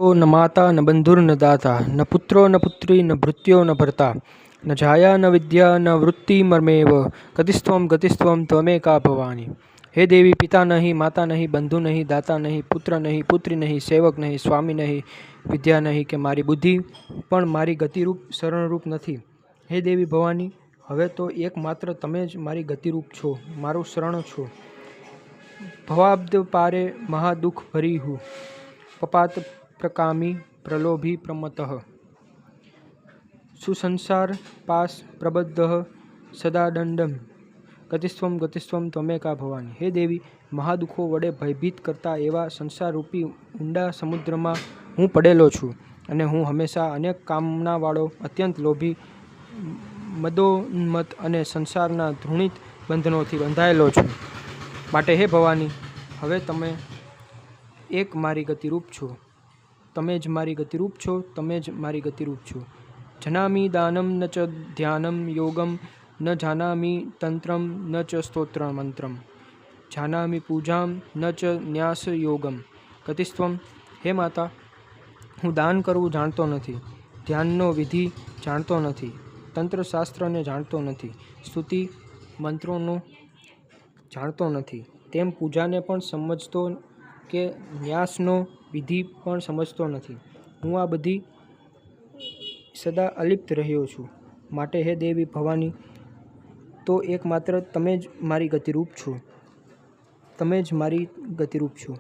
न माता न बंधुर्न दाता न पुत्रो न पुत्री न भृत्यो न भर्ता न छाया न विद्या न वृत्तिमर्मेव गतिस्त्वं त्वमेका भवानी। हे देवी, पिता नहीं, माता नहीं, बंधु नहीं, दाता नहीं, पुत्र नहीं, पुत्री नहीं, सेवक नहीं, સ્વામી નહીં, વિદ્યા નહીં કે મારી બુદ્ધિ પણ મારી ગતિરૂપ શરણરૂપ નથી। હે દેવી ભવાની, હવે તો એકમાત્ર તમે જ મારી ગતિરૂપ છો, મારું શરણ છો। ભવાબ્દ પારે મહાદુઃખ ભરી હું, પપાત પ્રકામી પ્રલોભી પ્રમતઃ, સુસંસાર પાસ પ્રબદ્ધ સદા દંડમ ગતિસ્ત્વમ ત્વમેકા ભવાની। હે દેવી, મહાદુઃખો વડે ભયભીત કરતા એવા સંસારરૂપી ઊંડા સમુદ્રમાં હું પડેલો છું અને હું હંમેશા અનેક કામનાવાળો, અત્યંત લોભી, મદોન્મત્ત અને સંસારના ધૃણિત બંધનોથી બંધાયેલો છું। માટે હે ભવાની, હવે તમે એક મારી ગતિરૂપ છો, તમે જ મારી ગતિરૂપ છો, તમે જ મારી ગતિરૂપ છો। જનામી દાનમ ન ચ ધ્યાનમ યોગમ ન જાનામી તંત્રમ ન ચ સ્તોત્ર મંત્રમ જાનામી પૂજામ ન ચ ન્યાસ યોગમ ગતિસ્ત્વમ। હે માતા, હું દાન કરવું જાણતો નથી, ધ્યાનનો વિધિ જાણતો નથી, તંત્રશાસ્ત્રને જાણતો નથી, સ્તુતિ મંત્રોનો જાણતો નથી, તેમ પૂજાને પણ સમજતો કે ન્યાસનો વિધિ પણ સમજતો નથી। હું આ બધી સદા અલિપ્ત રહ્યો છું। માટે હે દેવી ભવાની, તો એકમાત્ર તમે જ મારી ગતિરૂપ છો, તમે જ મારી ગતિરૂપ છો।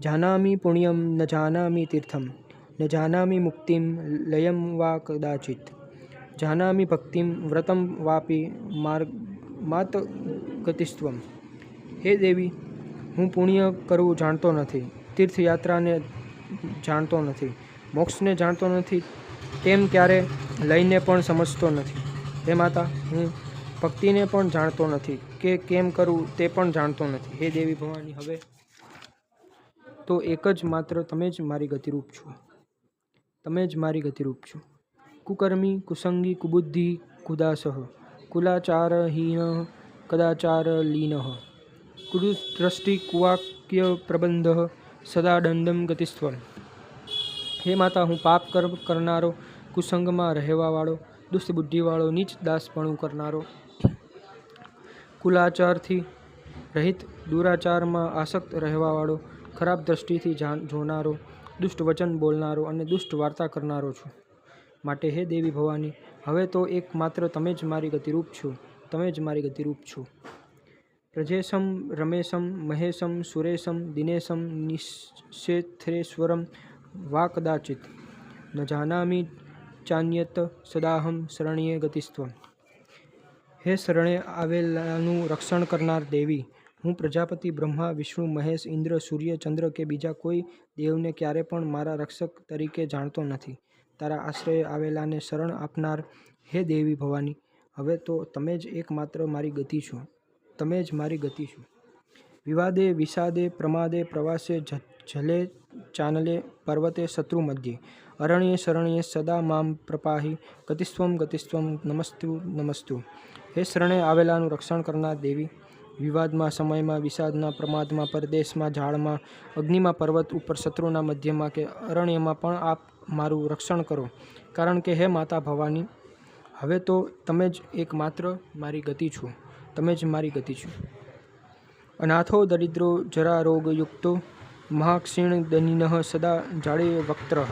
જાનામી પુણ્યમ ન જાનામી તીર્થમ ન જાનામી મુક્તિમ લયમ વા કદાચિત જાનામી ભક્તિમ વ્રતમ વાપી માર્ગમાત ગતિસ્ત્વમ। હે દેવી, હું પુણ્ય કરવું જાણતો નથી, તીર્થયાત્રાને જાણતો નથી, મોક્ષને જાણતો નથી, તેમ ક્યારે લઈને પણ સમજતો નથી। હે માતા, હું ભક્તિને પણ જાણતો નથી કે કેમ કરવું તે પણ જાણતો નથી। હે દેવી ભવાની, હવે તો એક જ માત્ર તમે જ મારી ગતિરૂપ છો, તમે જ મારી ગતિરૂપ છો। કુકર્મી કુસંગી કુબુદ્ધિ કુદાસઃ કુલાચારહીન કદાચારલીનઃ કુદૃષ્ટિ કુવાક્ય પ્રબંધ સદા દંડમ ગતિસ્ત્વમ। હે માતા, હું પાપ કરનારો, કુસંગમાં રહેવાવાળો, દુષ્ટ બુદ્ધિવાળો, નીચ દાસપણું કરનારો, કુલાચારથી રહિત, દુરાચારમાં આસક્ત રહેવાવાળો, ખરાબ દ્રષ્ટિથી જોનારો, દુષ્ટ વચન બોલનારો અને દુષ્ટ વાર્તા કરનારો છું। માટે હે દેવી ભવાની, હવે તો એકમાત્ર તમે જ મારી ગતિરૂપ છો, તમે જ મારી ગતિરૂપ છો। પ્રજેશમ રમેશમ મહેશમ સુરેશમ દિનેશમ નિશેથેશ્વરમ વા કદાચિત ન જાનામી ચાન્યત સદાહમ શરણ્યે ગતિસ્ત્વમ। હે શરણે આવેલાનું રક્ષણ કરનાર દેવી, હું પ્રજાપતિ બ્રહ્મા વિષ્ણુ મહેશ ઇન્દ્ર સૂર્ય ચંદ્ર કે બીજા કોઈ દેવને ક્યારે પણ મારા રક્ષક તરીકે જાણતો નથી। તારા આશ્રયે આવેલાને શરણ આપનાર હે દેવી ભવાની, હવે તો તમે જ એકમાત્ર મારી ગતિ છો, તમે જ મારી ગતિ છો। વિવાદે વિષાદે પ્રમાદે પ્રવાસે જલે ચાનલે પર્વતે શત્રુ મધ્યે અરણ્યે શરણ્યે સદા મામ પ્રપાહી ગતિસ્ત્વમ નમસ્તુ નમસ્તુ। હે શરણે આવેલાનું રક્ષણ કરનાર દેવી, વિવાદમાં, સમયમાં, વિષાદના, પ્રમાદમાં, પરદેશમાં, ઝાડમાં, અગ્નિમાં, પર્વત ઉપર, શત્રુના મધ્યમાં કે અરણ્યમાં પણ આપ મારું રક્ષણ કરો, કારણ કે હે માતા ભવાની, હવે તો તમે જ એકમાત્ર મારી ગતિ છો, તમે જ મારી ગતિ છો। અનાથો દરિદ્રો જરારોગયુક્તો મહાક્ષીણ દનિનઃ સદા જાળે વક્ત્રઃ